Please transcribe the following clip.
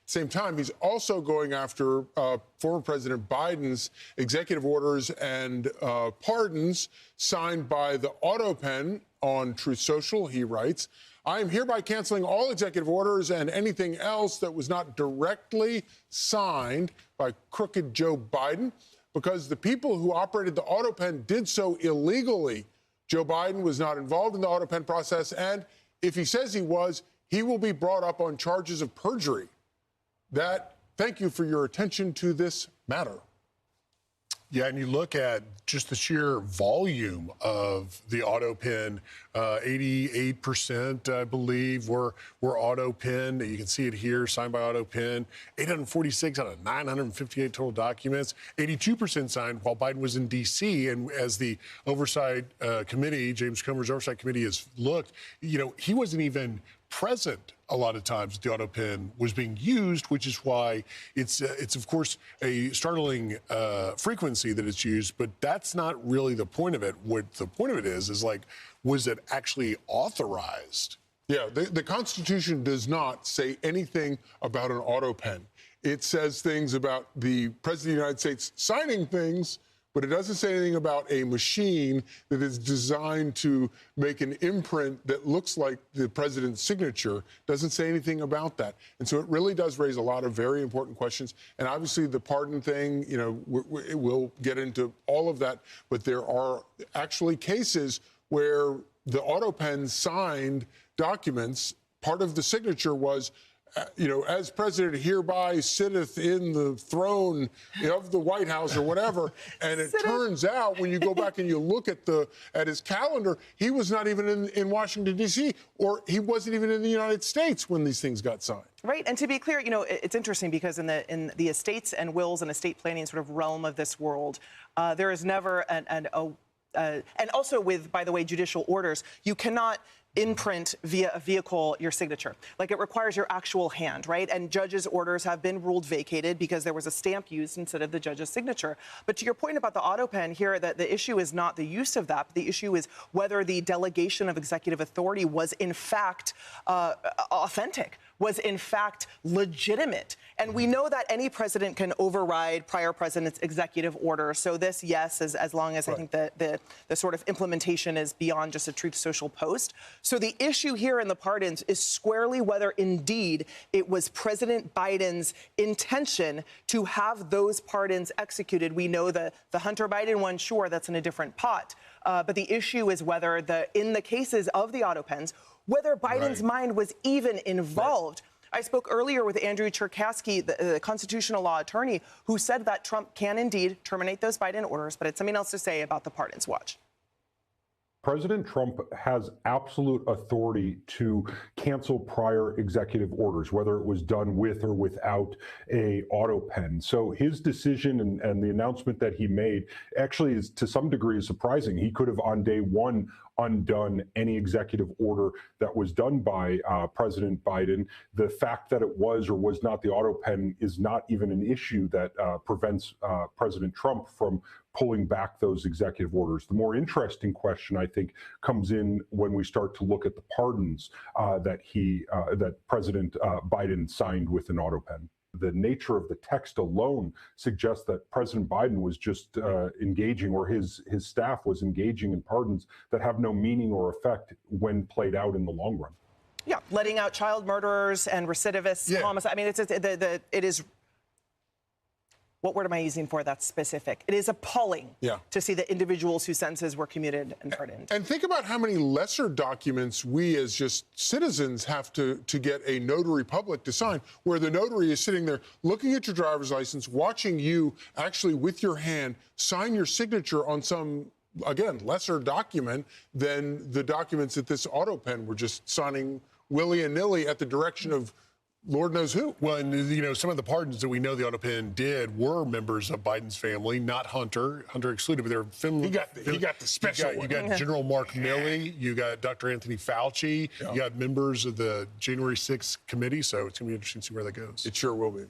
Same time, he's also going after former President Biden's executive orders and pardons signed by the AutoPen on Truth Social. He writes, I am hereby canceling all executive orders and anything else that was not directly signed by crooked Joe Biden because the people who operated the AutoPen did so illegally. Joe Biden was not involved in the AutoPen process, and if he says he was, he will be brought up on charges of perjury. Thank you for your attention to this matter. Yeah, and you look at just the sheer volume of the AutoPen, 88%, I believe, were AutoPen. You can see it here, signed by AutoPen. 846 out of 958 total documents. 82% signed while Biden was in D.C. And as the Oversight Committee, James Comer's Oversight Committee has looked, he wasn't even present a lot of times the AutoPen was being used, which is why it's of course a startling frequency that it's used, but that's not really the point of it. What the point of it is like, was it actually authorized? Yeah, the Constitution does not say anything about an AutoPen. It says things about the President of the United States signing things, but it doesn't say anything about a machine that is designed to make an imprint that looks like the president's signature. Doesn't say anything about that. And so it really does raise a lot of very important questions. And obviously the pardon thing, we'll get into all of that. But there are actually cases where the AutoPen signed documents, part of the signature was, as president hereby sitteth in the throne of the White House or whatever. And it turns out when you go back and you look at his calendar, he was not even in Washington, D.C., or he wasn't even in the United States when these things got signed. Right. And to be clear, it's interesting because in the estates and wills and estate planning sort of realm of this world, there is never and also with, by the way, judicial orders, you cannot imprint via a vehicle your signature. Like, it requires your actual hand, right? And judges' orders have been ruled vacated because there was a stamp used instead of the judge's signature. But to your point about the AutoPen here, that the issue is not the use of that. But the issue is whether the delegation of executive authority was in fact authentic, was in fact legitimate. And we know that any president can override prior president's executive order. So this, yes, as long as I think the sort of implementation is beyond just a Truth Social post. So the issue here in the pardons is squarely whether indeed it was President Biden's intention to have those pardons executed. We know the Hunter Biden one, sure, that's in a different pot. But the issue is whether in the cases of the AutoPens, whether Biden's mind was even involved. I spoke earlier with Andrew Cherkasky, the constitutional law attorney, who said that Trump can indeed terminate those Biden orders, but it's something else to say about the pardons. Watch. President Trump has absolute authority to cancel prior executive orders, whether it was done with or without a AutoPen. So his decision and the announcement that he made actually is to some degree surprising. He could have on day one undone any executive order that was done by President Biden. The fact that it was or was not the AutoPen is not even an issue that prevents President Trump from pulling back those executive orders. The more interesting question, I think, comes in when we start to look at the pardons that President Biden signed with an AutoPen. The nature of the text alone suggests that President Biden was just engaging, or his staff was engaging in pardons that have no meaning or effect when played out in the long run. Yeah, letting out child murderers and recidivists, homicide. I mean, it is. What word am I using for that's specific? It is appalling to see the individuals whose sentences were commuted and pardoned. And think about how many lesser documents we as just citizens have to get a notary public to sign, where the notary is sitting there looking at your driver's license, watching you actually with your hand sign your signature on some, again, lesser document than the documents that this AutoPen were just signing willy and nilly at the direction of Lord knows who. Well, and some of the pardons that we know the AutoPen did were members of Biden's family, not Hunter. Hunter excluded, but they're family. He got the special one. You got General Mark Milley. You got Dr. Anthony Fauci. You got members of the January 6th committee. So it's going to be interesting to see where that goes. It sure will be.